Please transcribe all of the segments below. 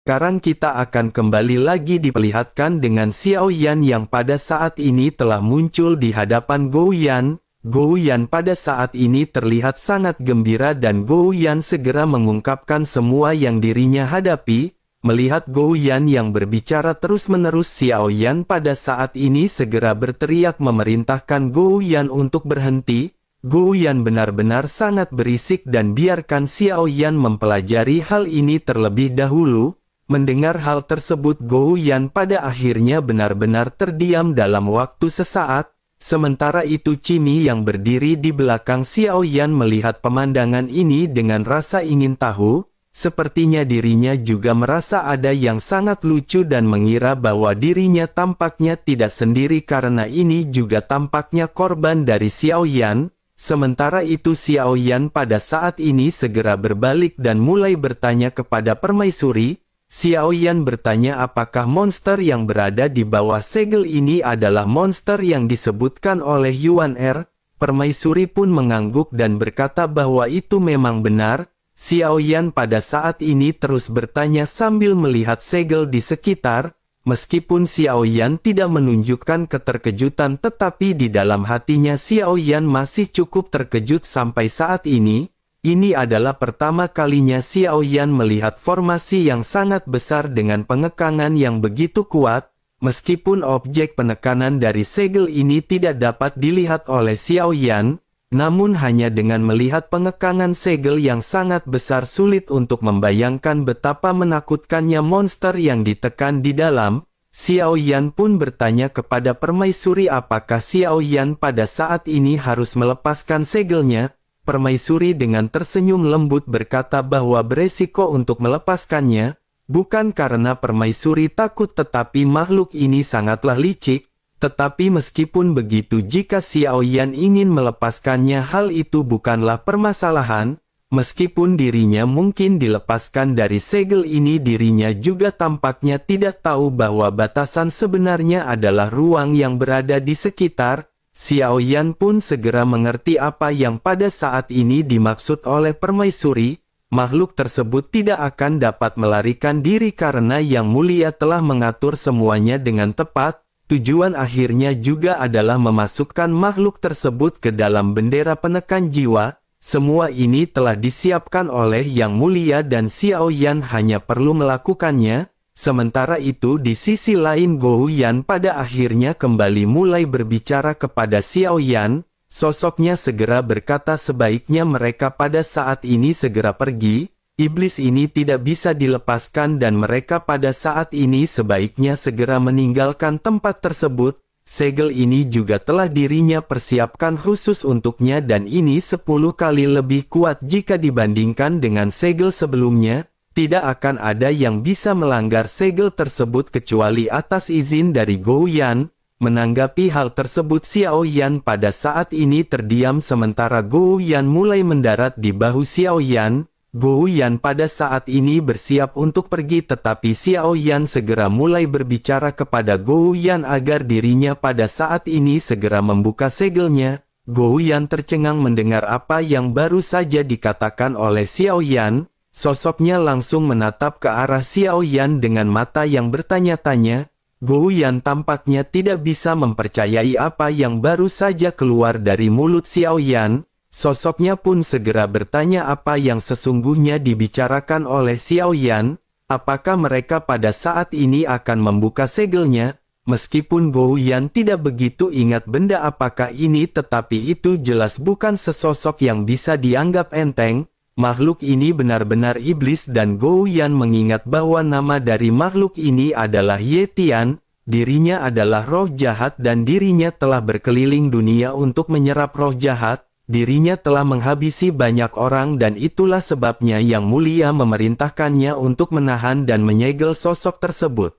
Sekarang kita akan kembali lagi diperlihatkan dengan Xiao Yan yang pada saat ini telah muncul di hadapan Gou Yan. Gou Yan pada saat ini terlihat sangat gembira dan Gou Yan segera mengungkapkan semua yang dirinya hadapi. Melihat Gou Yan yang berbicara terus-menerus, Xiao Yan pada saat ini segera berteriak memerintahkan Gou Yan untuk berhenti. Gou Yan benar-benar sangat berisik dan biarkan Xiao Yan mempelajari hal ini terlebih dahulu. Mendengar hal tersebut, Gou Yan pada akhirnya benar-benar terdiam dalam waktu sesaat. Sementara itu Cimi yang berdiri di belakang Xiao Yan melihat pemandangan ini dengan rasa ingin tahu. Sepertinya dirinya juga merasa ada yang sangat lucu dan mengira bahwa dirinya tampaknya tidak sendiri karena ini juga tampaknya korban dari Xiao Yan. Sementara itu Xiao Yan pada saat ini segera berbalik dan mulai bertanya kepada permaisuri. Xiao Yan bertanya apakah monster yang berada di bawah segel ini adalah monster yang disebutkan oleh Yuan Er. Permaisuri pun mengangguk dan berkata bahwa itu memang benar. Xiao Yan pada saat ini terus bertanya sambil melihat segel di sekitar. Meskipun Xiao Yan tidak menunjukkan keterkejutan, tetapi di dalam hatinya Xiao Yan masih cukup terkejut sampai saat ini. Ini adalah pertama kalinya Xiao Yan melihat formasi yang sangat besar dengan pengekangan yang begitu kuat. Meskipun objek penekanan dari segel ini tidak dapat dilihat oleh Xiao Yan, namun hanya dengan melihat pengekangan segel yang sangat besar sulit untuk membayangkan betapa menakutkannya monster yang ditekan di dalam. Xiao Yan pun bertanya kepada permaisuri apakah Xiao Yan pada saat ini harus melepaskan segelnya. Permaisuri dengan tersenyum lembut berkata bahwa beresiko untuk melepaskannya, bukan karena permaisuri takut tetapi makhluk ini sangatlah licik. Tetapi meskipun begitu jika Xiao Yan ingin melepaskannya hal itu bukanlah permasalahan. Meskipun dirinya mungkin dilepaskan dari segel ini, dirinya juga tampaknya tidak tahu bahwa batasan sebenarnya adalah ruang yang berada di sekitar. Xiao Yan pun segera mengerti apa yang pada saat ini dimaksud oleh permaisuri. Makhluk tersebut tidak akan dapat melarikan diri karena Yang Mulia telah mengatur semuanya dengan tepat. Tujuan akhirnya juga adalah memasukkan makhluk tersebut ke dalam bendera penekan jiwa. Semua ini telah disiapkan oleh Yang Mulia dan Xiao Yan hanya perlu melakukannya. Sementara itu di sisi lain Gou Yan pada akhirnya kembali mulai berbicara kepada Xiao Yan. Sosoknya segera berkata sebaiknya mereka pada saat ini segera pergi. Iblis ini tidak bisa dilepaskan dan mereka pada saat ini sebaiknya segera meninggalkan tempat tersebut. Segel ini juga telah dirinya persiapkan khusus untuknya dan ini 10 kali lebih kuat jika dibandingkan dengan segel sebelumnya. Tidak akan ada yang bisa melanggar segel tersebut kecuali atas izin dari Gou Yan. Menanggapi hal tersebut Xiao Yan pada saat ini terdiam sementara Gou Yan mulai mendarat di bahu Xiao Yan. Gou Yan pada saat ini bersiap untuk pergi tetapi Xiao Yan segera mulai berbicara kepada Gou Yan agar dirinya pada saat ini segera membuka segelnya. Gou Yan tercengang mendengar apa yang baru saja dikatakan oleh Xiao Yan. Sosoknya langsung menatap ke arah Xiao Yan dengan mata yang bertanya-tanya. Gou Yan tampaknya tidak bisa mempercayai apa yang baru saja keluar dari mulut Xiao Yan. Sosoknya pun segera bertanya apa yang sesungguhnya dibicarakan oleh Xiao Yan. Apakah mereka pada saat ini akan membuka segelnya? Meskipun Gou Yan tidak begitu ingat benda apakah ini, tetapi itu jelas bukan sesosok yang bisa dianggap enteng. Makhluk ini benar-benar iblis dan Gou Yan mengingat bahwa nama dari makhluk ini adalah Ye Tian. Dirinya adalah roh jahat dan dirinya telah berkeliling dunia untuk menyerap roh jahat. Dirinya telah menghabisi banyak orang dan itulah sebabnya Yang Mulia memerintahkannya untuk menahan dan menyegel sosok tersebut.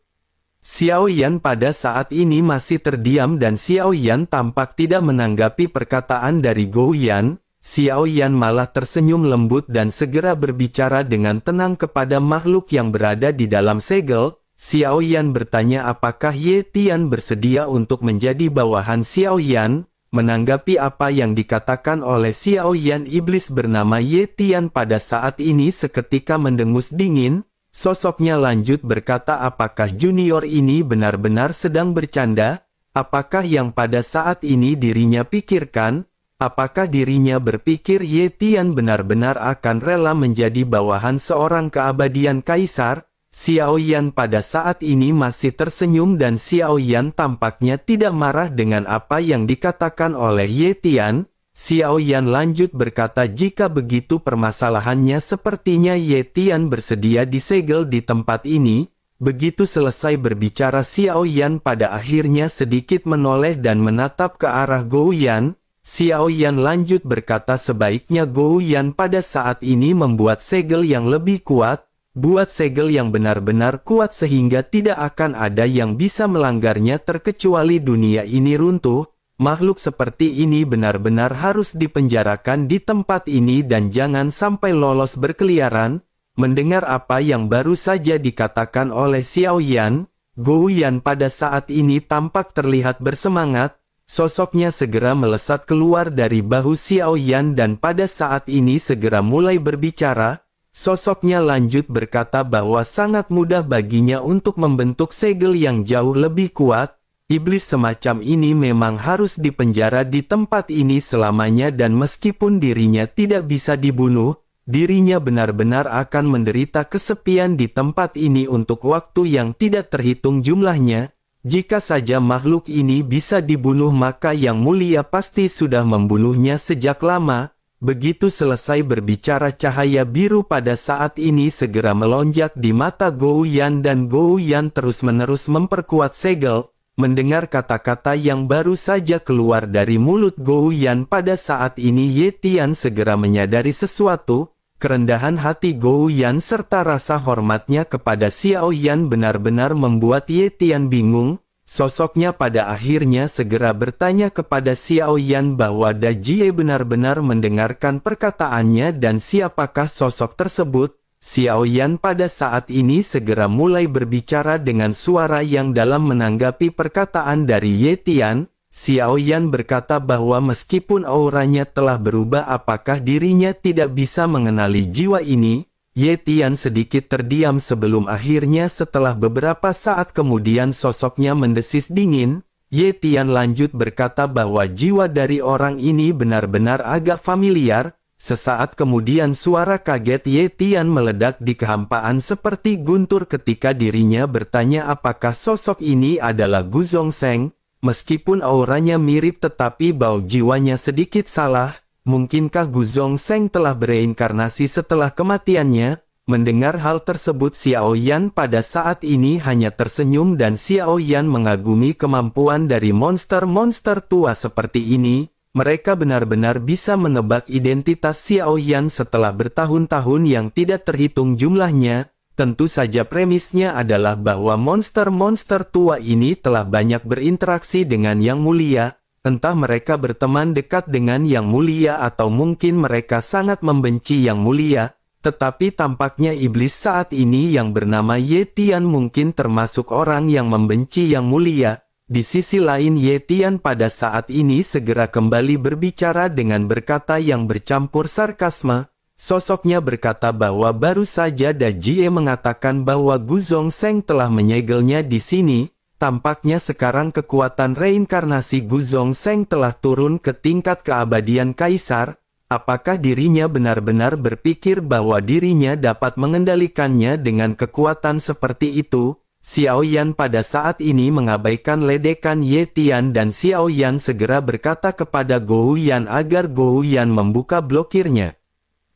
Xiao Yan pada saat ini masih terdiam dan Xiao Yan tampak tidak menanggapi perkataan dari Gou Yan. Xiao Yan malah tersenyum lembut dan segera berbicara dengan tenang kepada makhluk yang berada di dalam segel. Xiao Yan bertanya apakah Ye Tian bersedia untuk menjadi bawahan Xiao Yan. Menanggapi apa yang dikatakan oleh Xiao Yan, iblis bernama Ye Tian pada saat ini seketika mendengus dingin. Sosoknya lanjut berkata, apakah junior ini benar-benar sedang bercanda? Apakah yang pada saat ini dirinya pikirkan? Apakah dirinya berpikir Ye Tian benar-benar akan rela menjadi bawahan seorang keabadian kaisar? Xiao Yan pada saat ini masih tersenyum dan Xiao Yan tampaknya tidak marah dengan apa yang dikatakan oleh Ye Tian. Xiao Yan lanjut berkata, jika begitu permasalahannya sepertinya Ye Tian bersedia disegel di tempat ini. Begitu selesai berbicara Xiao Yan pada akhirnya sedikit menoleh dan menatap ke arah Gou Yan. Xiao Yan lanjut berkata, sebaiknya Gou Yan pada saat ini membuat segel yang lebih kuat. Buat segel yang benar-benar kuat sehingga tidak akan ada yang bisa melanggarnya terkecuali dunia ini runtuh. Makhluk seperti ini benar-benar harus dipenjarakan di tempat ini dan jangan sampai lolos berkeliaran. Mendengar apa yang baru saja dikatakan oleh Xiao Yan, Gou Yan pada saat ini tampak terlihat bersemangat. Sosoknya segera melesat keluar dari bahu Xiao Yan dan pada saat ini segera mulai berbicara. Sosoknya lanjut berkata bahwa sangat mudah baginya untuk membentuk segel yang jauh lebih kuat. Iblis semacam ini memang harus dipenjara di tempat ini selamanya dan meskipun dirinya tidak bisa dibunuh, dirinya benar-benar akan menderita kesepian di tempat ini untuk waktu yang tidak terhitung jumlahnya. Jika saja makhluk ini bisa dibunuh maka Yang Mulia pasti sudah membunuhnya sejak lama. Begitu selesai berbicara cahaya biru pada saat ini segera melonjak di mata Gou Yan dan Gou Yan terus-menerus memperkuat segel. Mendengar kata-kata yang baru saja keluar dari mulut Gou Yan pada saat ini Ye Tian segera menyadari sesuatu. Kerendahan hati Gou Yan serta rasa hormatnya kepada Xiao Yan benar-benar membuat Ye Tian bingung. Sosoknya pada akhirnya segera bertanya kepada Xiao Yan bahwa Da Jie benar-benar mendengarkan perkataannya dan siapakah sosok tersebut. Xiao Yan pada saat ini segera mulai berbicara dengan suara yang dalam menanggapi perkataan dari Ye Tian. Xiao Yan berkata bahwa meskipun auranya telah berubah apakah dirinya tidak bisa mengenali jiwa ini. Ye Tian sedikit terdiam sebelum akhirnya setelah beberapa saat kemudian sosoknya mendesis dingin. Ye Tian lanjut berkata bahwa jiwa dari orang ini benar-benar agak familiar. Sesaat kemudian suara kaget Ye Tian meledak di kehampaan seperti guntur ketika dirinya bertanya apakah sosok ini adalah Gu Zongsheng. Meskipun auranya mirip tetapi bau jiwanya sedikit salah. Mungkinkah Gu Zongsheng telah bereinkarnasi setelah kematiannya? Mendengar hal tersebut Xiao Yan pada saat ini hanya tersenyum dan Xiao Yan mengagumi kemampuan dari monster-monster tua seperti ini. Mereka benar-benar bisa menebak identitas Xiao Yan setelah bertahun-tahun yang tidak terhitung jumlahnya. Tentu saja premisnya adalah bahwa monster-monster tua ini telah banyak berinteraksi dengan Yang Mulia. Entah mereka berteman dekat dengan Yang Mulia atau mungkin mereka sangat membenci Yang Mulia. Tetapi tampaknya iblis saat ini yang bernama Ye Tian mungkin termasuk orang yang membenci Yang Mulia. Di sisi lain Ye Tian pada saat ini segera kembali berbicara dengan berkata yang bercampur sarkasme. Sosoknya berkata bahwa baru saja Da Jie mengatakan bahwa Gu Zongsheng telah menyegelnya di sini. Tampaknya sekarang kekuatan reinkarnasi Gu Zongsheng telah turun ke tingkat keabadian kaisar. Apakah dirinya benar-benar berpikir bahwa dirinya dapat mengendalikannya dengan kekuatan seperti itu? Xiao Yan pada saat ini mengabaikan ledekan Ye Tian dan Xiao Yan segera berkata kepada Gou Yan agar Gou Yan membuka blokirnya.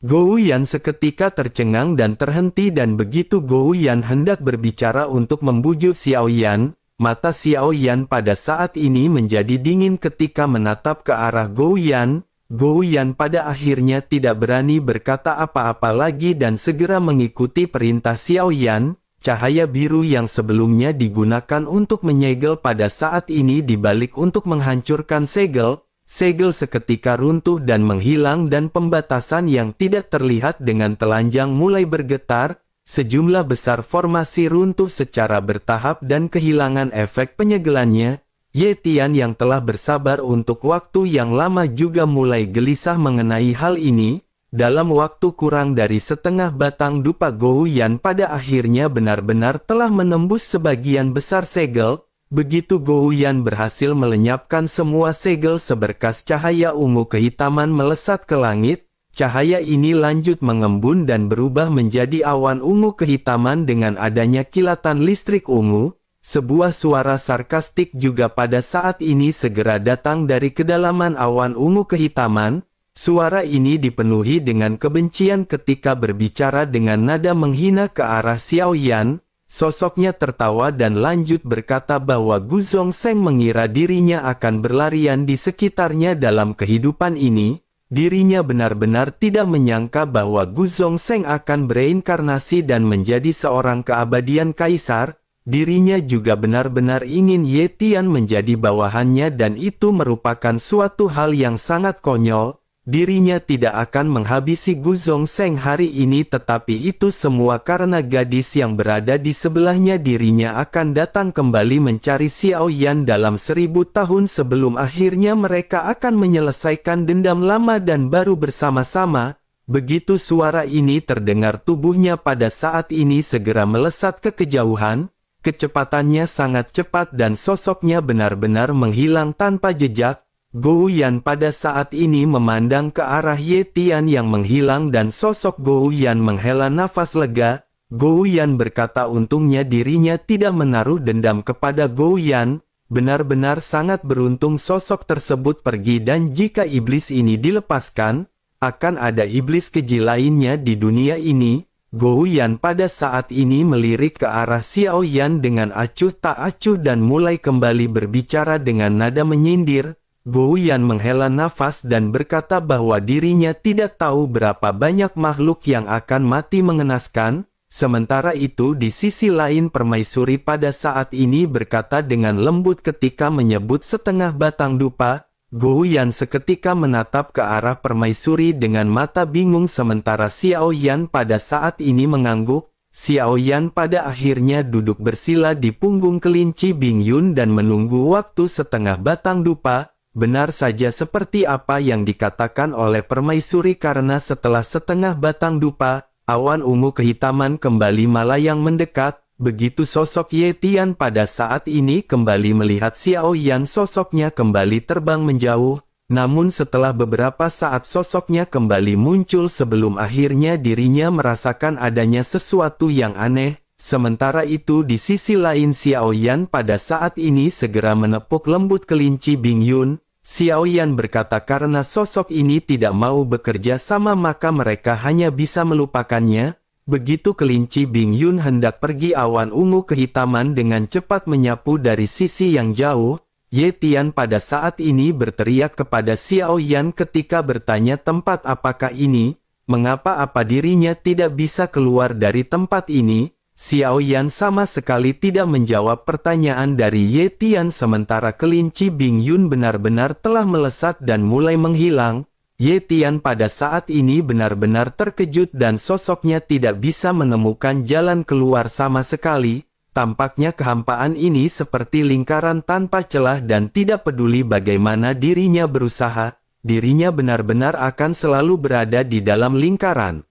Gou Yan seketika tercengang dan terhenti dan begitu Gou Yan hendak berbicara untuk membujuk Xiao Yan, mata Xiao Yan pada saat ini menjadi dingin ketika menatap ke arah Gou Yan. Gou Yan pada akhirnya tidak berani berkata apa-apa lagi dan segera mengikuti perintah Xiao Yan. Cahaya biru yang sebelumnya digunakan untuk menyegel pada saat ini dibalik untuk menghancurkan segel. Segel seketika runtuh dan menghilang dan pembatasan yang tidak terlihat dengan telanjang mulai bergetar. Sejumlah besar formasi runtuh secara bertahap dan kehilangan efek penyegelannya. Ye Tian yang telah bersabar untuk waktu yang lama juga mulai gelisah mengenai hal ini. dalam waktu kurang dari setengah batang dupa Gouyan pada akhirnya benar-benar telah menembus sebagian besar segel. Begitu Gouyan berhasil melenyapkan semua segel, seberkas cahaya ungu kehitaman melesat ke langit. Cahaya ini lanjut mengembun dan berubah menjadi awan ungu kehitaman dengan adanya kilatan listrik ungu. Sebuah suara sarkastik juga pada saat ini segera datang dari kedalaman awan ungu kehitaman. Suara ini dipenuhi dengan kebencian ketika berbicara dengan nada menghina ke arah Xiao Yan. Sosoknya tertawa dan lanjut berkata bahwa Gu Zhongsheng mengira dirinya akan berlarian di sekitarnya dalam kehidupan ini. Dirinya benar-benar tidak menyangka bahwa Gu Zhongsheng akan bereinkarnasi dan menjadi seorang keabadian kaisar. Dirinya juga benar-benar ingin Ye Tian menjadi bawahannya dan itu merupakan suatu hal yang sangat konyol. Dirinya tidak akan menghabisi Gu Zhongsheng hari ini, tetapi itu semua karena gadis yang berada di sebelahnya. Dirinya akan datang kembali mencari Xiao Yan dalam 1000 tahun sebelum akhirnya mereka akan menyelesaikan dendam lama dan baru bersama-sama. Begitu suara ini terdengar, tubuhnya pada saat ini segera melesat ke kejauhan. Kecepatannya sangat cepat dan sosoknya benar-benar menghilang tanpa jejak. Gouyan pada saat ini memandang ke arah Ye Tian yang menghilang dan sosok Gouyan menghela nafas lega. Gouyan berkata untungnya dirinya tidak menaruh dendam kepada Gouyan. Benar-benar sangat beruntung sosok tersebut pergi dan jika iblis ini dilepaskan, akan ada iblis keji lainnya di dunia ini. Gouyan pada saat ini melirik ke arah Xiao Yan dengan acuh tak acuh dan mulai kembali berbicara dengan nada menyindir. Gouyan menghela nafas dan berkata bahwa dirinya tidak tahu berapa banyak makhluk yang akan mati mengenaskan. Sementara itu di sisi lain permaisuri pada saat ini berkata dengan lembut ketika menyebut setengah batang dupa. Gouyan seketika menatap ke arah permaisuri dengan mata bingung sementara Xiao Yan pada saat ini mengangguk. Xiao Yan pada akhirnya duduk bersila di punggung kelinci Bingyun dan menunggu waktu setengah batang dupa. Benar saja seperti apa yang dikatakan oleh permaisuri karena setelah setengah batang dupa, awan ungu kehitaman kembali melayang mendekat. Begitu sosok Ye Tian pada saat ini kembali melihat Xiao Yan, sosoknya kembali terbang menjauh. Namun setelah beberapa saat sosoknya kembali muncul sebelum akhirnya dirinya merasakan adanya sesuatu yang aneh. Sementara itu di sisi lain Xiao Yan pada saat ini segera menepuk lembut kelinci Bingyun. Xiao Yan berkata karena sosok ini tidak mau bekerja sama maka mereka hanya bisa melupakannya. Begitu kelinci Bingyun hendak pergi, awan ungu kehitaman dengan cepat menyapu dari sisi yang jauh. Ye Tian pada saat ini berteriak kepada Xiao Yan ketika bertanya tempat apakah ini, mengapa dirinya tidak bisa keluar dari tempat ini. Xiao Yan sama sekali tidak menjawab pertanyaan dari Ye Tian sementara kelinci Bingyun benar-benar telah melesat dan mulai menghilang. Ye Tian pada saat ini benar-benar terkejut dan sosoknya tidak bisa menemukan jalan keluar sama sekali. Tampaknya kehampaan ini seperti lingkaran tanpa celah dan tidak peduli bagaimana dirinya berusaha, dirinya benar-benar akan selalu berada di dalam lingkaran.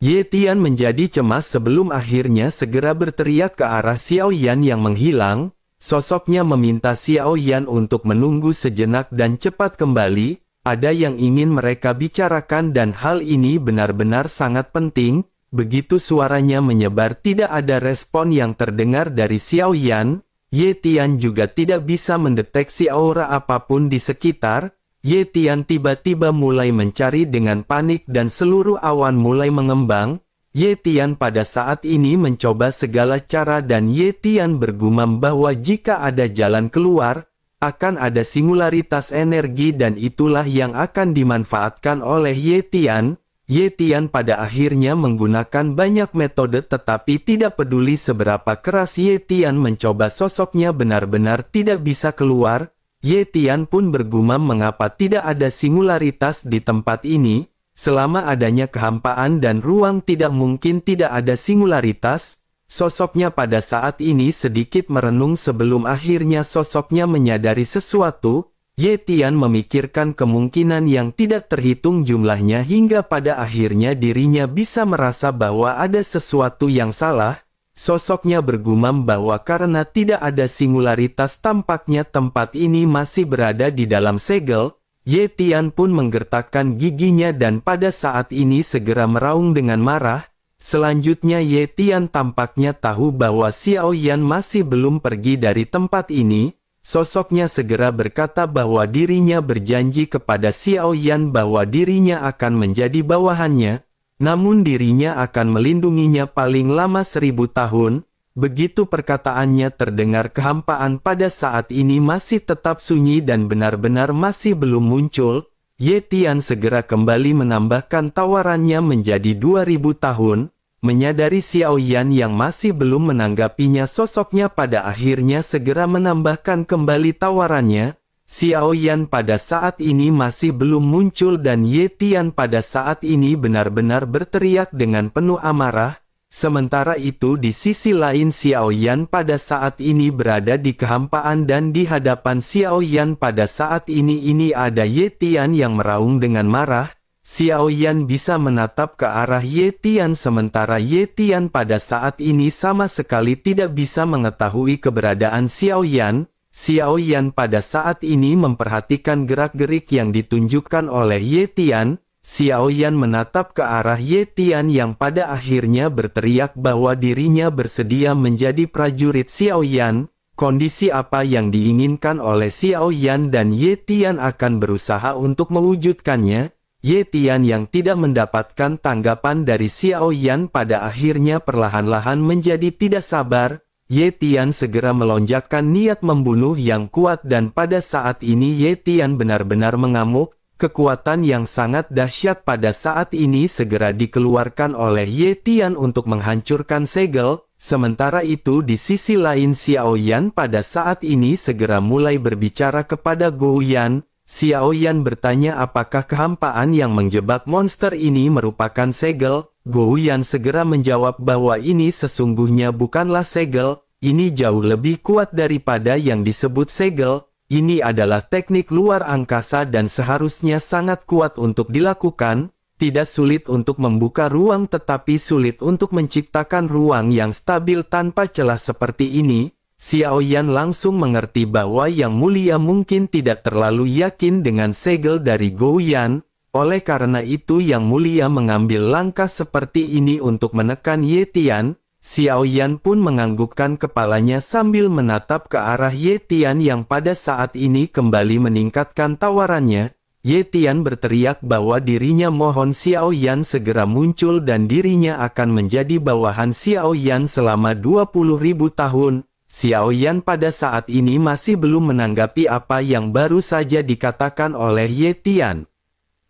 Ye Tian menjadi cemas sebelum akhirnya segera berteriak ke arah Xiao Yan yang menghilang. Sosoknya meminta Xiao Yan untuk menunggu sejenak dan cepat kembali. Ada yang ingin mereka bicarakan dan hal ini benar-benar sangat penting. Begitu suaranya menyebar tidak ada respon yang terdengar dari Xiao Yan. Ye Tian juga tidak bisa mendeteksi aura apapun di sekitar. Ye Tian tiba-tiba mulai mencari dengan panik dan seluruh awan mulai mengembang. Ye Tian pada saat ini mencoba segala cara dan Ye Tian bergumam bahwa jika ada jalan keluar, akan ada singularitas energi dan itulah yang akan dimanfaatkan oleh Ye Tian. Ye Tian pada akhirnya menggunakan banyak metode tetapi tidak peduli seberapa keras Ye Tian mencoba sosoknya benar-benar tidak bisa keluar. Ye Tian pun bergumam mengapa tidak ada singularitas di tempat ini. Selama adanya kehampaan dan ruang tidak mungkin tidak ada singularitas. Sosoknya pada saat ini sedikit merenung sebelum akhirnya sosoknya menyadari sesuatu. Ye Tian memikirkan kemungkinan yang tidak terhitung jumlahnya hingga pada akhirnya dirinya bisa merasa bahwa ada sesuatu yang salah. Sosoknya bergumam bahwa karena tidak ada singularitas tampaknya tempat ini masih berada di dalam segel. Ye Tian pun menggertakkan giginya dan pada saat ini segera meraung dengan marah. Selanjutnya Ye Tian tampaknya tahu bahwa Xiao Yan masih belum pergi dari tempat ini. Sosoknya segera berkata bahwa dirinya berjanji kepada Xiao Yan bahwa dirinya akan menjadi bawahannya, namun dirinya akan melindunginya paling lama 1000 tahun. Begitu perkataannya terdengar, kehampaan pada saat ini masih tetap sunyi dan benar-benar masih belum muncul. Ye Tian segera kembali menambahkan tawarannya menjadi 2000 tahun. Menyadari Xiao Yan yang masih belum menanggapinya, sosoknya pada akhirnya segera menambahkan kembali tawarannya. Xiao Yan pada saat ini masih belum muncul dan Ye Tian pada saat ini benar-benar berteriak dengan penuh amarah. Sementara itu di sisi lain Xiao Yan pada saat ini berada di kehampaan dan di hadapan Xiao Yan pada saat ini ada Ye Tian yang meraung dengan marah. Xiao Yan bisa menatap ke arah Ye Tian sementara Ye Tian pada saat ini sama sekali tidak bisa mengetahui keberadaan Xiao Yan. Xiao Yan pada saat ini memperhatikan gerak-gerik yang ditunjukkan oleh Ye Tian. Xiao Yan menatap ke arah Ye Tian yang pada akhirnya berteriak bahwa dirinya bersedia menjadi prajurit Xiao Yan. Kondisi apa yang diinginkan oleh Xiao Yan dan Ye Tian akan berusaha untuk mewujudkannya. Ye Tian yang tidak mendapatkan tanggapan dari Xiao Yan pada akhirnya perlahan-lahan menjadi tidak sabar. Ye Tian segera melonjakkan niat membunuh yang kuat dan pada saat ini Ye Tian benar-benar mengamuk. Kekuatan yang sangat dahsyat pada saat ini segera dikeluarkan oleh Ye Tian untuk menghancurkan segel. Sementara itu di sisi lain Xiao Yan pada saat ini segera mulai berbicara kepada Gou Yan. Xiao Yan bertanya apakah kehampaan yang menjebak monster ini merupakan segel. Gou Yan segera menjawab bahwa ini sesungguhnya bukanlah segel, ini jauh lebih kuat daripada yang disebut segel. Ini adalah teknik luar angkasa dan seharusnya sangat kuat untuk dilakukan. Tidak sulit untuk membuka ruang tetapi sulit untuk menciptakan ruang yang stabil tanpa celah seperti ini. Xiao Yan langsung mengerti bahwa Yang Mulia mungkin tidak terlalu yakin dengan segel dari Gou Yan. Oleh karena itu Yang Mulia mengambil langkah seperti ini untuk menekan Ye Tian. Xiao Yan pun menganggukkan kepalanya sambil menatap ke arah Ye Tian yang pada saat ini kembali meningkatkan tawarannya. Ye Tian berteriak bahwa dirinya mohon Xiao Yan segera muncul dan dirinya akan menjadi bawahan Xiao Yan selama 20.000 tahun. Xiao Yan pada saat ini masih belum menanggapi apa yang baru saja dikatakan oleh Ye Tian.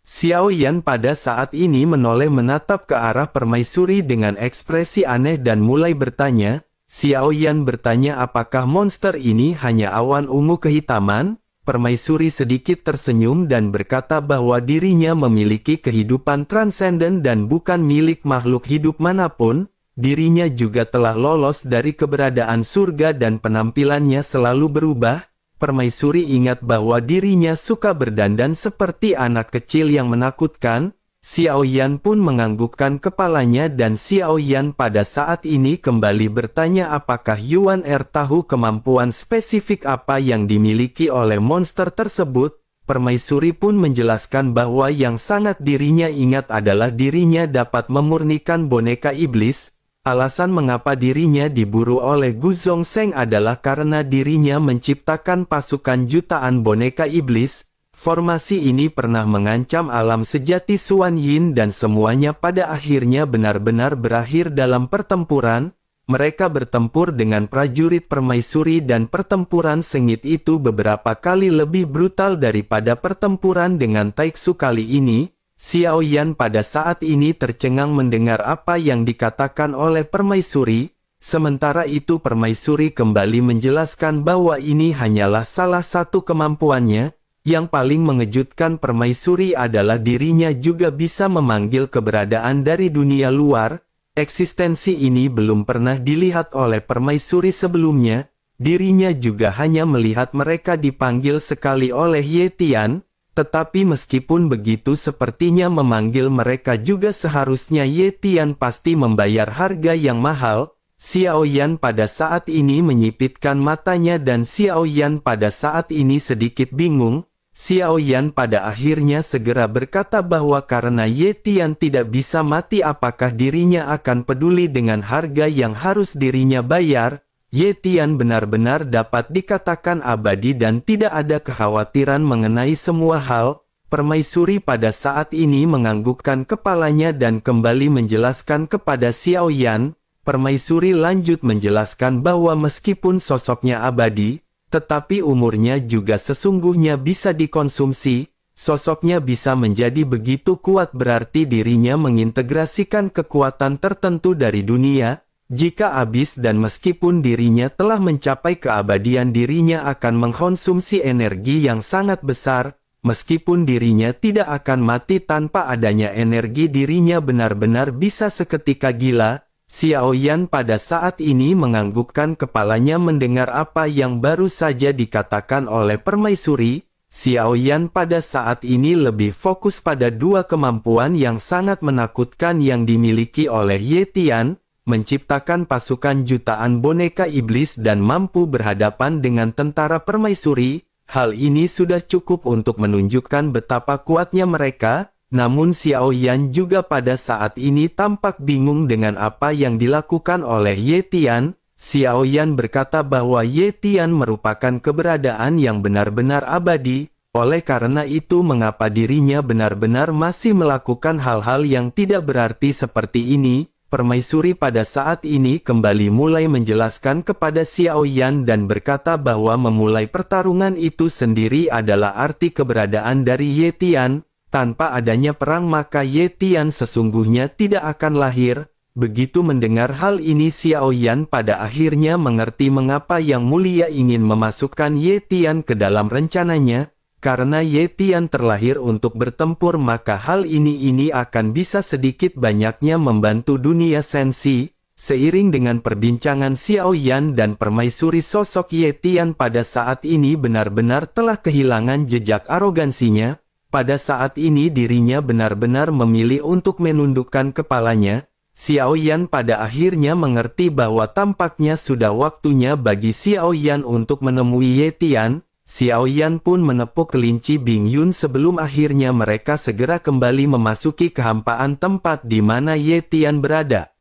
Xiao Yan pada saat ini menoleh menatap ke arah permaisuri dengan ekspresi aneh dan mulai bertanya. Xiao Yan bertanya apakah monster ini hanya awan ungu kehitaman? Permaisuri sedikit tersenyum dan berkata bahwa dirinya memiliki kehidupan transenden dan bukan milik makhluk hidup manapun. Dirinya juga telah lolos dari keberadaan surga dan penampilannya selalu berubah. Permaisuri ingat bahwa dirinya suka berdandan seperti anak kecil yang menakutkan. Xiao Yan pun menganggukkan kepalanya dan Xiao Yan pada saat ini kembali bertanya apakah Yuan Er tahu kemampuan spesifik apa yang dimiliki oleh monster tersebut. Permaisuri pun menjelaskan bahwa yang sangat dirinya ingat adalah dirinya dapat memurnikan boneka iblis. Alasan mengapa dirinya diburu oleh Gu Zongsheng adalah karena dirinya menciptakan pasukan jutaan boneka iblis. Formasi ini pernah mengancam alam sejati Xuan Yin dan semuanya pada akhirnya benar-benar berakhir dalam pertempuran. Mereka bertempur dengan prajurit permaisuri dan pertempuran sengit itu beberapa kali lebih brutal daripada pertempuran dengan Taiksu kali ini. Xiao Yan pada saat ini tercengang mendengar apa yang dikatakan oleh permaisuri. Sementara itu permaisuri kembali menjelaskan bahwa ini hanyalah salah satu kemampuannya. Yang paling mengejutkan permaisuri adalah dirinya juga bisa memanggil keberadaan dari dunia luar. Eksistensi ini belum pernah dilihat oleh permaisuri sebelumnya. dirinya juga hanya melihat mereka dipanggil sekali oleh Ye Tian, tetapi meskipun begitu sepertinya memanggil mereka juga seharusnya Ye Tian pasti membayar harga yang mahal. Xiao Yan pada saat ini menyipitkan matanya dan Xiao Yan pada saat ini sedikit bingung. Xiao Yan pada akhirnya segera berkata bahwa karena Ye Tian tidak bisa mati apakah dirinya akan peduli dengan harga yang harus dirinya bayar. Ye Tian benar-benar dapat dikatakan abadi dan tidak ada kekhawatiran mengenai semua hal. Permaisuri pada saat ini menganggukkan kepalanya dan kembali menjelaskan kepada Xiao Yan. Permaisuri lanjut menjelaskan bahwa meskipun sosoknya abadi, tetapi umurnya juga sesungguhnya bisa dikonsumsi. Sosoknya bisa menjadi begitu kuat berarti dirinya mengintegrasikan kekuatan tertentu dari dunia. Jika habis dan meskipun dirinya telah mencapai keabadian dirinya akan mengkonsumsi energi yang sangat besar. Meskipun dirinya tidak akan mati tanpa adanya energi dirinya benar-benar bisa seketika gila. Xiao Yan pada saat ini menganggukkan kepalanya mendengar apa yang baru saja dikatakan oleh permaisuri. Xiao Yan pada saat ini lebih fokus pada dua kemampuan yang sangat menakutkan yang dimiliki oleh Ye Tian, menciptakan pasukan jutaan boneka iblis dan mampu berhadapan dengan tentara permaisuri. Hal ini sudah cukup untuk menunjukkan betapa kuatnya mereka. Namun Xiao Yan juga pada saat ini tampak bingung dengan apa yang dilakukan oleh Ye Tian. Xiao Yan berkata bahwa Ye Tian merupakan keberadaan yang benar-benar abadi, oleh karena itu mengapa dirinya benar-benar masih melakukan hal-hal yang tidak berarti seperti ini. Permaisuri pada saat ini kembali mulai menjelaskan kepada Xiao Yan dan berkata bahwa memulai pertarungan itu sendiri adalah arti keberadaan dari Ye Tian. Tanpa adanya perang maka Ye Tian sesungguhnya tidak akan lahir. Begitu mendengar hal ini Xiao Yan pada akhirnya mengerti mengapa Yang Mulia ingin memasukkan Ye Tian ke dalam rencananya. Karena Ye Tian terlahir untuk bertempur maka hal ini akan bisa sedikit banyaknya membantu dunia sensi. Seiring dengan perbincangan Xiao Yan dan permaisuri sosok Ye Tian pada saat ini benar-benar telah kehilangan jejak arogansinya. Pada saat ini dirinya benar-benar memilih untuk menundukkan kepalanya. Xiao Yan pada akhirnya mengerti bahwa tampaknya sudah waktunya bagi Xiao Yan untuk menemui Ye Tian. Xiao Yan pun menepuk kelinci Bing Yun sebelum akhirnya mereka segera kembali memasuki kehampaan tempat di mana Ye Tian berada.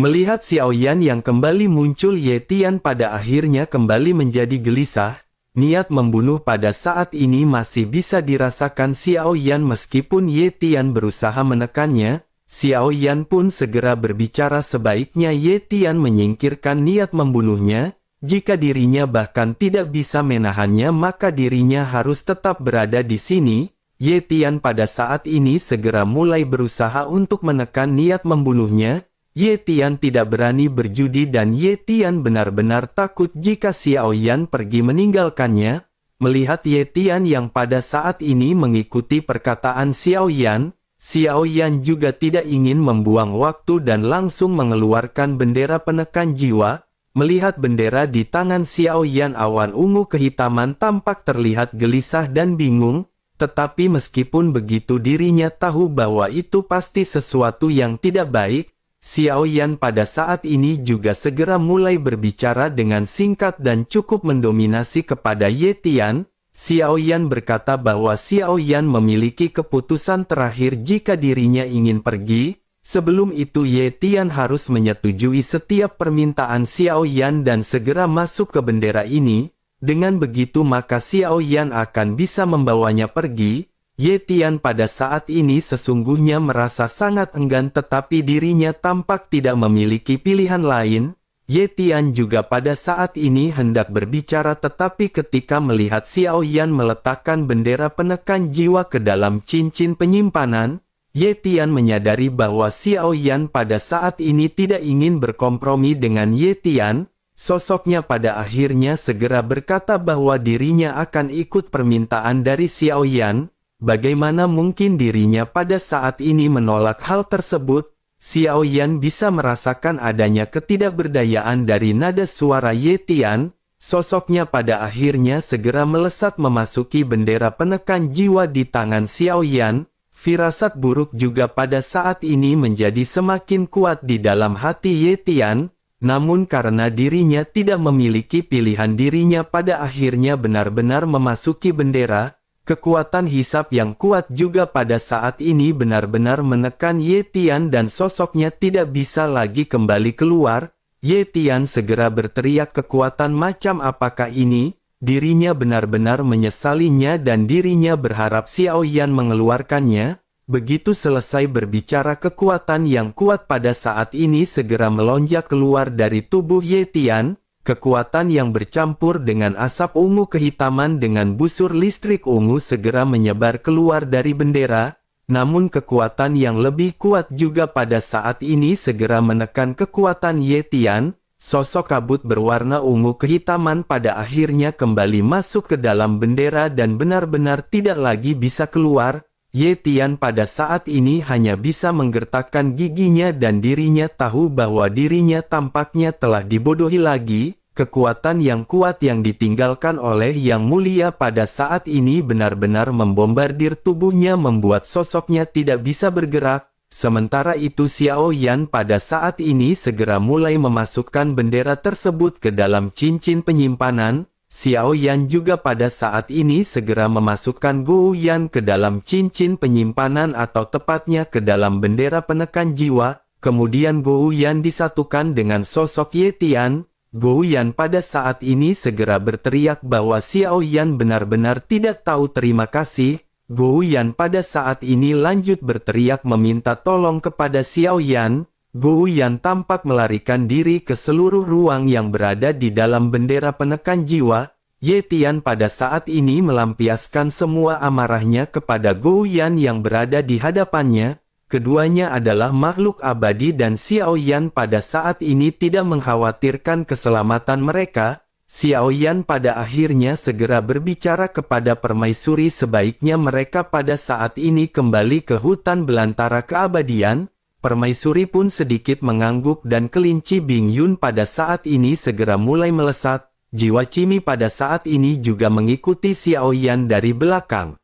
Melihat Xiao Yan yang kembali muncul Ye Tian pada akhirnya kembali menjadi gelisah. Niat membunuh pada saat ini masih bisa dirasakan Xiao Yan meskipun Ye Tian berusaha menekannya. Xiao Yan pun segera berbicara sebaiknya Ye Tian menyingkirkan niat membunuhnya. Jika dirinya bahkan tidak bisa menahannya maka dirinya harus tetap berada di sini. Ye Tian pada saat ini segera mulai berusaha untuk menekan niat membunuhnya. Ye Tian tidak berani berjudi dan Ye Tian benar-benar takut jika Xiao Yan pergi meninggalkannya. Melihat Ye Tian yang pada saat ini mengikuti perkataan Xiao Yan juga tidak ingin membuang waktu dan langsung mengeluarkan bendera penekan jiwa. Melihat bendera di tangan Xiao Yan awan ungu kehitaman tampak terlihat gelisah dan bingung. Tetapi meskipun begitu dirinya tahu bahwa itu pasti sesuatu yang tidak baik. Xiao Yan pada saat ini juga segera mulai berbicara dengan singkat dan cukup mendominasi kepada Ye Tian. Xiao Yan berkata bahwa Xiao Yan memiliki keputusan terakhir jika dirinya ingin pergi. Sebelum itu Ye Tian harus menyetujui setiap permintaan Xiao Yan dan segera masuk ke bendera ini. Dengan begitu maka Xiao Yan akan bisa membawanya pergi. Ye Tian pada saat ini sesungguhnya merasa sangat enggan tetapi dirinya tampak tidak memiliki pilihan lain. Ye Tian juga pada saat ini hendak berbicara tetapi ketika melihat Xiao Yan meletakkan bendera penekan jiwa ke dalam cincin penyimpanan, Ye Tian menyadari bahwa Xiao Yan pada saat ini tidak ingin berkompromi dengan Ye Tian. Sosoknya pada akhirnya segera berkata bahwa dirinya akan ikut permintaan dari Xiao Yan. Bagaimana mungkin dirinya pada saat ini menolak hal tersebut? Xiao Yan bisa merasakan adanya ketidakberdayaan dari nada suara Ye Tian. sosoknya pada akhirnya segera melesat memasuki bendera penekan jiwa di tangan Xiaoyan. Firasat buruk juga pada saat ini menjadi semakin kuat di dalam hati Ye Tian, namun karena dirinya tidak memiliki pilihan, dirinya pada akhirnya benar-benar memasuki bendera. Kekuatan hisap yang kuat juga pada saat ini benar-benar menekan Ye Tian dan sosoknya tidak bisa lagi kembali keluar. Ye Tian segera berteriak, kekuatan macam apakah ini? Dirinya benar-benar menyesalinya dan dirinya berharap Xiaoyan mengeluarkannya. Begitu selesai berbicara, kekuatan yang kuat pada saat ini segera melonjak keluar dari tubuh Ye Tian. Kekuatan yang bercampur dengan asap ungu kehitaman dengan busur listrik ungu segera menyebar keluar dari bendera. Namun kekuatan yang lebih kuat juga pada saat ini segera menekan kekuatan Ye Tian. Sosok kabut berwarna ungu kehitaman pada akhirnya kembali masuk ke dalam bendera dan benar-benar tidak lagi bisa keluar. Ye Tian pada saat ini hanya bisa menggertakkan giginya dan dirinya tahu bahwa dirinya tampaknya telah dibodohi lagi. Kekuatan yang kuat yang ditinggalkan oleh Yang Mulia pada saat ini benar-benar membombardir tubuhnya membuat sosoknya tidak bisa bergerak. Sementara itu Xiaoyan pada saat ini segera mulai memasukkan bendera tersebut ke dalam cincin penyimpanan. Xiaoyan juga pada saat ini segera memasukkan Gou Yan ke dalam cincin penyimpanan atau tepatnya ke dalam bendera penekan jiwa. Kemudian Gou Yan disatukan dengan sosok Ye Tian. Gou Yan pada saat ini segera berteriak bahwa Xiaoyan benar-benar tidak tahu terima kasih. Gou Yan pada saat ini lanjut berteriak meminta tolong kepada Xiaoyan. Gou Yan tampak melarikan diri ke seluruh ruang yang berada di dalam bendera penekan jiwa. Ye Tian pada saat ini melampiaskan semua amarahnya kepada Gou Yan yang berada di hadapannya. Keduanya adalah makhluk abadi dan Xiaoyan pada saat ini tidak mengkhawatirkan keselamatan mereka. Xiaoyan pada akhirnya segera berbicara kepada permaisuri sebaiknya mereka pada saat ini kembali ke hutan belantara keabadian. Permaisuri pun sedikit mengangguk dan kelinci Bing Yun pada saat ini segera mulai melesat. Jiwa Cimi pada saat ini juga mengikuti Xiaoyan dari belakang.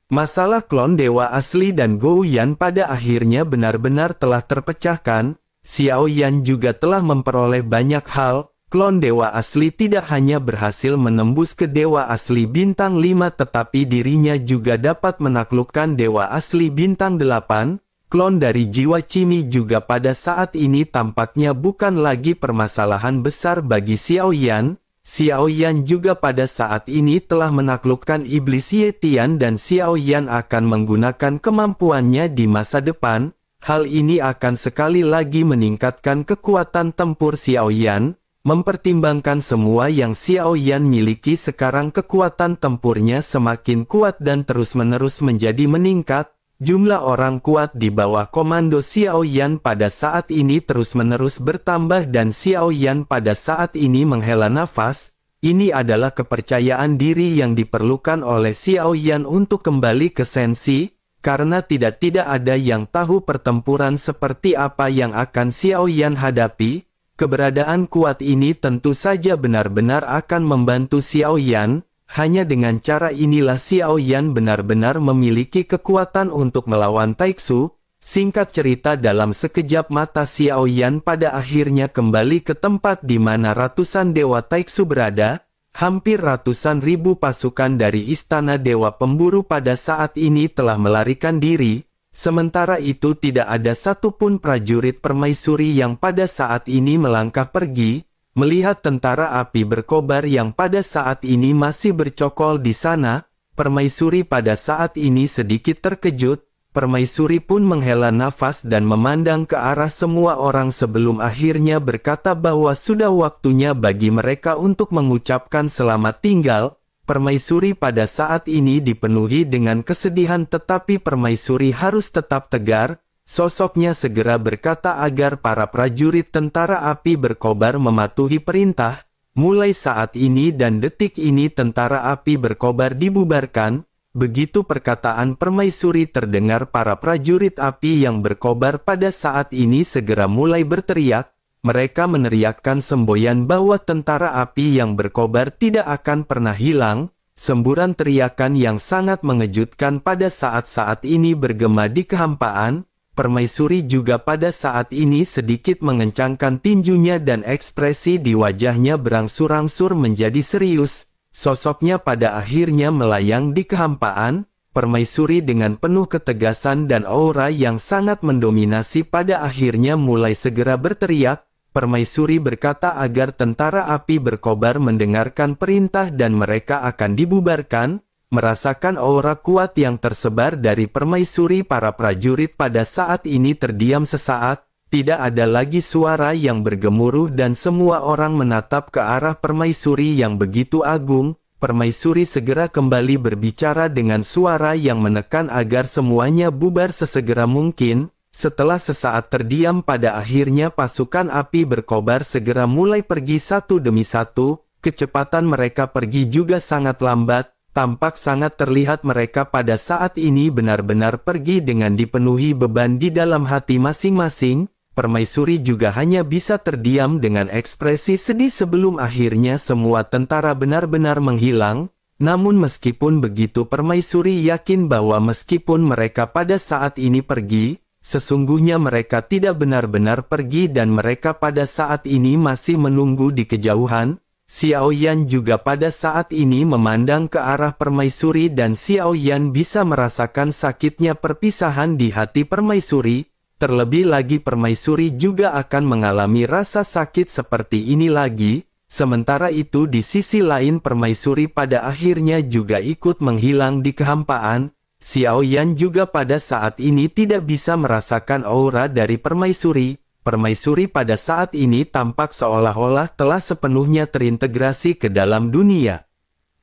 Masalah klon dewa asli dan Gou Yan pada akhirnya benar-benar telah terpecahkan. Xiaoyan juga telah memperoleh banyak hal. Klon dewa asli tidak hanya berhasil menembus ke dewa asli bintang 5 tetapi dirinya juga dapat menaklukkan dewa asli bintang 8. Klon dari jiwa Cimi juga pada saat ini tampaknya bukan lagi permasalahan besar bagi Xiaoyan. Xiaoyan juga pada saat ini telah menaklukkan iblis Ye Tian dan Xiaoyan akan menggunakan kemampuannya di masa depan. Hal ini akan sekali lagi meningkatkan kekuatan tempur Xiaoyan. Mempertimbangkan semua yang Xiaoyan miliki sekarang, kekuatan tempurnya semakin kuat dan terus-menerus menjadi meningkat. Jumlah orang kuat di bawah komando Xiaoyan pada saat ini terus-menerus bertambah dan Xiaoyan pada saat ini menghela nafas. Ini adalah kepercayaan diri yang diperlukan oleh Xiaoyan untuk kembali ke Sensi, karena tidak ada yang tahu pertempuran seperti apa yang akan Xiaoyan hadapi. Keberadaan kuat ini tentu saja benar-benar akan membantu Xiaoyan. Hanya dengan cara inilah Xiaoyan benar-benar memiliki kekuatan untuk melawan Taixu. Singkat cerita, dalam sekejap mata Xiaoyan pada akhirnya kembali ke tempat di mana ratusan dewa Taixu berada. Hampir ratusan ribu pasukan dari istana dewa pemburu pada saat ini telah melarikan diri. Sementara itu tidak ada satupun prajurit permaisuri yang pada saat ini melangkah pergi. Melihat tentara api berkobar yang pada saat ini masih bercokol di sana, permaisuri pada saat ini sedikit terkejut. Permaisuri pun menghela nafas dan memandang ke arah semua orang sebelum akhirnya berkata bahwa sudah waktunya bagi mereka untuk mengucapkan selamat tinggal. Permaisuri pada saat ini dipenuhi dengan kesedihan tetapi permaisuri harus tetap tegar. Sosoknya segera berkata agar para prajurit tentara api berkobar mematuhi perintah. Mulai saat ini dan detik ini tentara api berkobar dibubarkan. Begitu perkataan permaisuri terdengar, para prajurit api yang berkobar pada saat ini segera mulai berteriak. mereka meneriakkan semboyan bahwa tentara api yang berkobar tidak akan pernah hilang. Semburan teriakan yang sangat mengejutkan pada saat-saat ini bergema di kehampaan. Permaisuri juga pada saat ini sedikit mengencangkan tinjunya dan ekspresi di wajahnya berangsur-angsur menjadi serius. Sosoknya pada akhirnya melayang di kehampaan. Permaisuri dengan penuh ketegasan dan aura yang sangat mendominasi pada akhirnya mulai segera berteriak. Permaisuri berkata agar tentara api berkobar mendengarkan perintah dan mereka akan dibubarkan. Merasakan aura kuat yang tersebar dari permaisuri, para prajurit pada saat ini terdiam sesaat. Tidak ada lagi suara yang bergemuruh dan semua orang menatap ke arah permaisuri yang begitu agung. Permaisuri segera kembali berbicara dengan suara yang menekan agar semuanya bubar sesegera mungkin. Setelah sesaat terdiam, pada akhirnya pasukan api berkobar segera mulai pergi satu demi satu. Kecepatan mereka pergi juga sangat lambat. Tampak sangat terlihat mereka pada saat ini benar-benar pergi dengan dipenuhi beban di dalam hati masing-masing. Permaisuri juga hanya bisa terdiam dengan ekspresi sedih sebelum akhirnya semua tentara benar-benar menghilang. Namun meskipun begitu, Permaisuri yakin bahwa meskipun mereka pada saat ini pergi, sesungguhnya mereka tidak benar-benar pergi dan mereka pada saat ini masih menunggu di kejauhan. Xiao Yan juga pada saat ini memandang ke arah Permaisuri dan Xiao Yan bisa merasakan sakitnya perpisahan di hati Permaisuri. Terlebih lagi Permaisuri juga akan mengalami rasa sakit seperti ini lagi. Sementara itu di sisi lain Permaisuri pada akhirnya juga ikut menghilang di kehampaan. Xiao Yan juga pada saat ini tidak bisa merasakan aura dari Permaisuri. Permaisuri pada saat ini tampak seolah-olah telah sepenuhnya terintegrasi ke dalam dunia.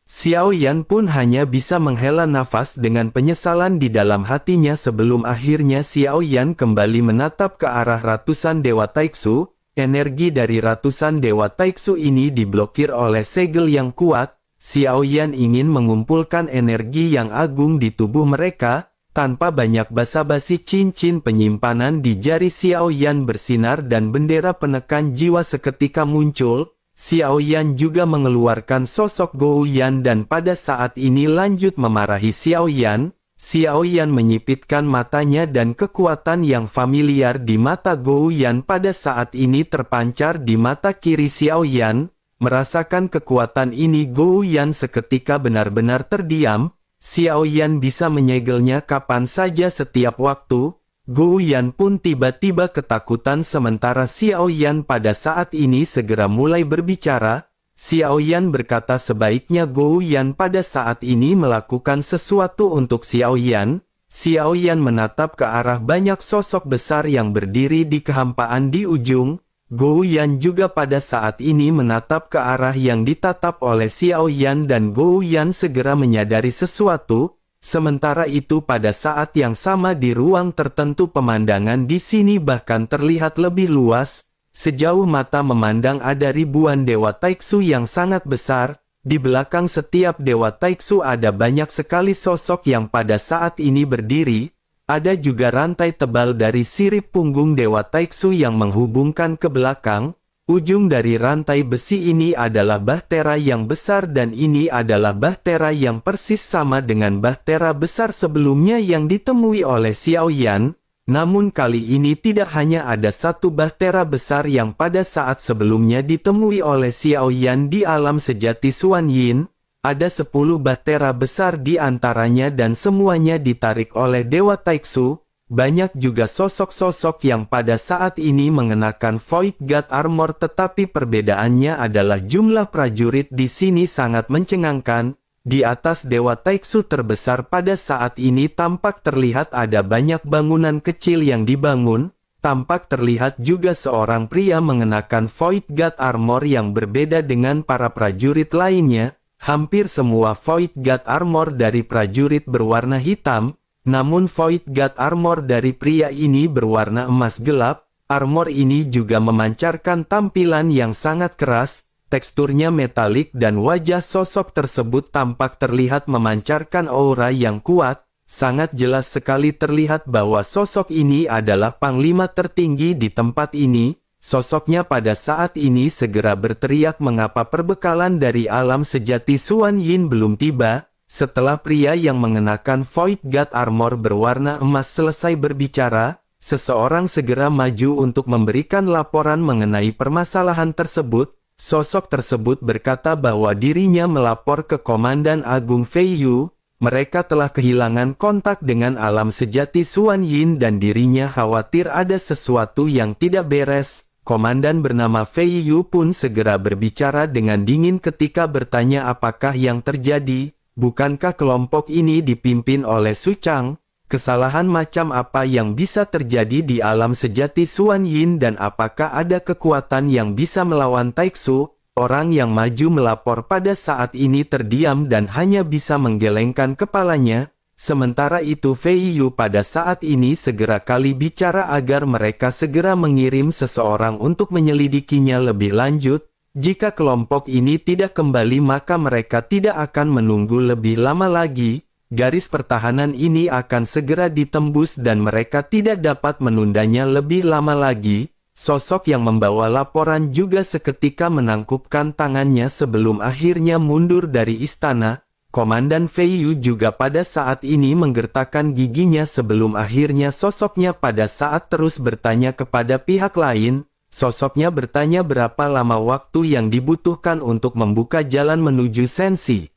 Xiao Yan pun hanya bisa menghela nafas dengan penyesalan di dalam hatinya sebelum akhirnya Xiao Yan kembali menatap ke arah ratusan Dewa Taiksu. Energi dari ratusan Dewa Taiksu ini diblokir oleh segel yang kuat. Xiao Yan ingin mengumpulkan energi yang agung di tubuh mereka. Tanpa banyak basa-basi, cincin penyimpanan di jari Xiao Yan bersinar dan bendera penekan jiwa seketika muncul. Xiao Yan juga mengeluarkan sosok Gou Yan dan pada saat ini lanjut memarahi Xiao Yan. Xiao Yan menyipitkan matanya dan kekuatan yang familiar di mata Gou Yan pada saat ini terpancar di mata kiri Xiao Yan. Merasakan kekuatan ini, Gou Yan seketika benar-benar terdiam. Xiao Yan bisa menyegelnya kapan saja setiap waktu. Gou Yan pun tiba-tiba ketakutan sementara Xiao Yan pada saat ini segera mulai berbicara. Xiao Yan berkata sebaiknya Gou Yan pada saat ini melakukan sesuatu untuk Xiao Yan. Xiao Yan menatap ke arah banyak sosok besar yang berdiri di kehampaan di ujung. Gou Yan juga pada saat ini menatap ke arah yang ditatap oleh Xiao Yan dan Gou Yan segera menyadari sesuatu. Sementara itu pada saat yang sama di ruang tertentu pemandangan di sini bahkan terlihat lebih luas. Sejauh mata memandang ada ribuan Dewa Taiksu yang sangat besar. Di belakang setiap Dewa Taiksu ada banyak sekali sosok yang pada saat ini berdiri. Ada juga rantai tebal dari sirip punggung Dewa Taiksu yang menghubungkan ke belakang. Ujung dari rantai besi ini adalah bahtera yang besar dan ini adalah bahtera yang persis sama dengan bahtera besar sebelumnya yang ditemui oleh Xiao Yan. Namun kali ini tidak hanya ada satu bahtera besar yang pada saat sebelumnya ditemui oleh Xiao Yan di alam sejati Xuan Yin. Ada 10 bahtera besar di antaranya dan semuanya ditarik oleh Dewa Taiksu. Banyak juga sosok-sosok yang pada saat ini mengenakan Void God Armor, tetapi perbedaannya adalah jumlah prajurit di sini sangat mencengangkan. Di atas Dewa Taiksu terbesar pada saat ini tampak terlihat ada banyak bangunan kecil yang dibangun. Tampak terlihat juga seorang pria mengenakan Void God Armor yang berbeda dengan para prajurit lainnya. Hampir semua Void God Armor dari prajurit berwarna hitam, namun Void God Armor dari pria ini berwarna emas gelap. Armor ini juga memancarkan tampilan yang sangat keras, teksturnya metalik dan wajah sosok tersebut tampak terlihat memancarkan aura yang kuat. Sangat jelas sekali terlihat bahwa sosok ini adalah panglima tertinggi di tempat ini. Sosoknya pada saat ini segera berteriak mengapa perbekalan dari alam sejati Xuan Yin belum tiba. Setelah pria yang mengenakan Void God Armor berwarna emas selesai berbicara, seseorang segera maju untuk memberikan laporan mengenai permasalahan tersebut. Sosok tersebut berkata bahwa dirinya melapor ke Komandan Agung Fei Yu. Mereka telah kehilangan kontak dengan alam sejati Xuan Yin dan dirinya khawatir ada sesuatu yang tidak beres. Komandan bernama Fei Yu pun segera berbicara dengan dingin ketika bertanya apakah yang terjadi. Bukankah kelompok ini dipimpin oleh Su Chang? Kesalahan macam apa yang bisa terjadi di alam sejati Xuan Yin dan apakah ada kekuatan yang bisa melawan Taixu? Orang yang maju melapor pada saat ini terdiam dan hanya bisa menggelengkan kepalanya. Sementara itu Fei Yu pada saat ini segera kali bicara agar mereka segera mengirim seseorang untuk menyelidikinya lebih lanjut. Jika kelompok ini tidak kembali maka mereka tidak akan menunggu lebih lama lagi. Garis pertahanan ini akan segera ditembus dan mereka tidak dapat menundanya lebih lama lagi. Sosok yang membawa laporan juga seketika menangkupkan tangannya sebelum akhirnya mundur dari istana. Komandan Fei Yu juga pada saat ini menggertakkan giginya sebelum akhirnya sosoknya pada saat terus bertanya kepada pihak lain. Sosoknya bertanya berapa lama waktu yang dibutuhkan untuk membuka jalan menuju Sensi.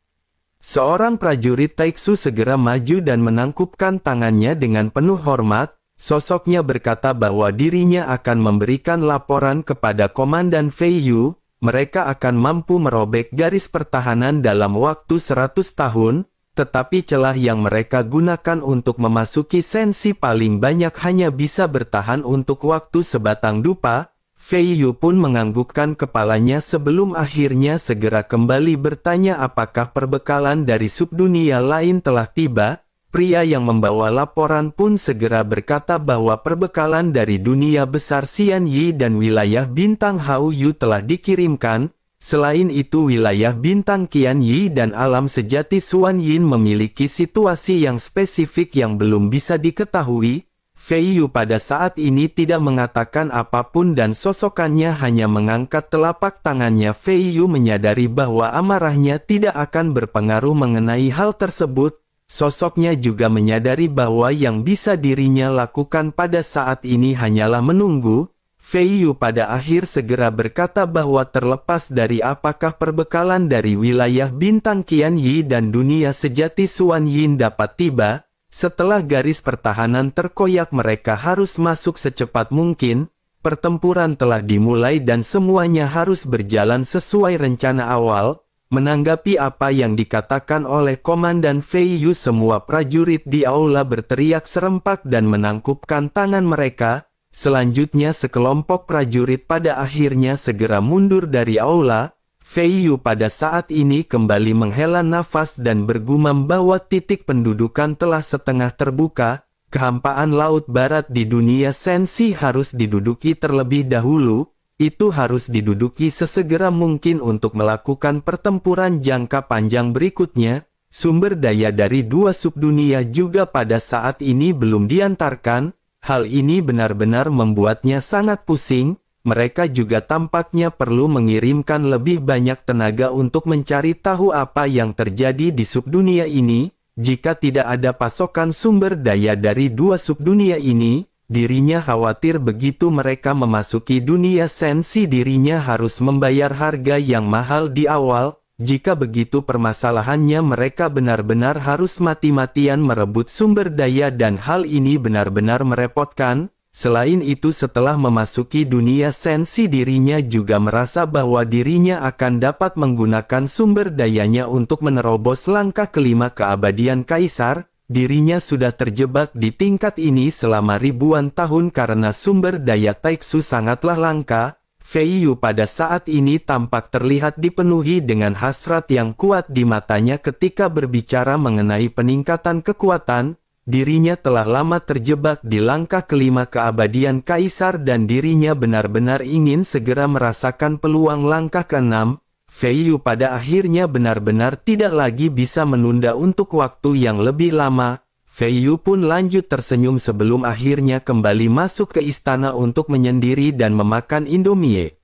Seorang prajurit Taixu segera maju dan menangkupkan tangannya dengan penuh hormat. Sosoknya berkata bahwa dirinya akan memberikan laporan kepada Komandan Fei Yu. Mereka akan mampu merobek garis pertahanan dalam waktu 100 tahun. Tetapi celah yang mereka gunakan untuk memasuki Sensi paling banyak hanya bisa bertahan untuk waktu sebatang dupa. Fei Yu pun menganggukkan kepalanya sebelum akhirnya segera kembali bertanya apakah perbekalan dari subdunia lain telah tiba. Pria yang membawa laporan pun segera berkata bahwa perbekalan dari dunia besar Xian Yi dan wilayah bintang Hao Yu telah dikirimkan. Selain itu wilayah bintang Qian Yi dan alam sejati Xuan Yin memiliki situasi yang spesifik yang belum bisa diketahui. Fei Yu pada saat ini tidak mengatakan apapun dan sosokannya hanya mengangkat telapak tangannya. Fei Yu menyadari bahwa amarahnya tidak akan berpengaruh mengenai hal tersebut. Sosoknya juga menyadari bahwa yang bisa dirinya lakukan pada saat ini hanyalah menunggu. Fei Yu pada akhir segera berkata bahwa terlepas dari apakah perbekalan dari wilayah bintang Qian Yi dan dunia sejati Xuan Yin dapat tiba, setelah garis pertahanan terkoyak mereka harus masuk secepat mungkin. Pertempuran telah dimulai dan semuanya harus berjalan sesuai rencana awal. Menanggapi apa yang dikatakan oleh Komandan Fei Yu, semua prajurit di aula berteriak serempak dan menangkupkan tangan mereka. Selanjutnya sekelompok prajurit pada akhirnya segera mundur dari aula. Fei Yu pada saat ini kembali menghela nafas dan bergumam bahwa titik pendudukan telah setengah terbuka. Kehampaan laut barat di dunia Sensi harus diduduki terlebih dahulu. Itu harus diduduki sesegera mungkin untuk melakukan pertempuran jangka panjang berikutnya. Sumber daya dari dua subdunia juga pada saat ini belum diantarkan. Hal ini benar-benar membuatnya sangat pusing. Mereka juga tampaknya perlu mengirimkan lebih banyak tenaga untuk mencari tahu apa yang terjadi di subdunia ini. Jika tidak ada pasokan sumber daya dari dua subdunia ini, dirinya khawatir begitu mereka memasuki dunia Sensi dirinya harus membayar harga yang mahal di awal. Jika begitu permasalahannya mereka benar-benar harus mati-matian merebut sumber daya dan hal ini benar-benar merepotkan. Selain itu setelah memasuki dunia Sensi dirinya juga merasa bahwa dirinya akan dapat menggunakan sumber dayanya untuk menerobos langkah kelima keabadian Kaisar. Dirinya sudah terjebak di tingkat ini selama ribuan tahun karena sumber daya Taixu sangatlah langka. Fei Yu pada saat ini tampak terlihat dipenuhi dengan hasrat yang kuat di matanya ketika berbicara mengenai peningkatan kekuatan. Dirinya telah lama terjebak di langkah kelima keabadian Kaisar dan dirinya benar-benar ingin segera merasakan peluang langkah keenam. Fei Yu pada akhirnya benar-benar tidak lagi bisa menunda untuk waktu yang lebih lama. Fei Yu pun lanjut tersenyum sebelum akhirnya kembali masuk ke istana untuk menyendiri dan memakan Indomie.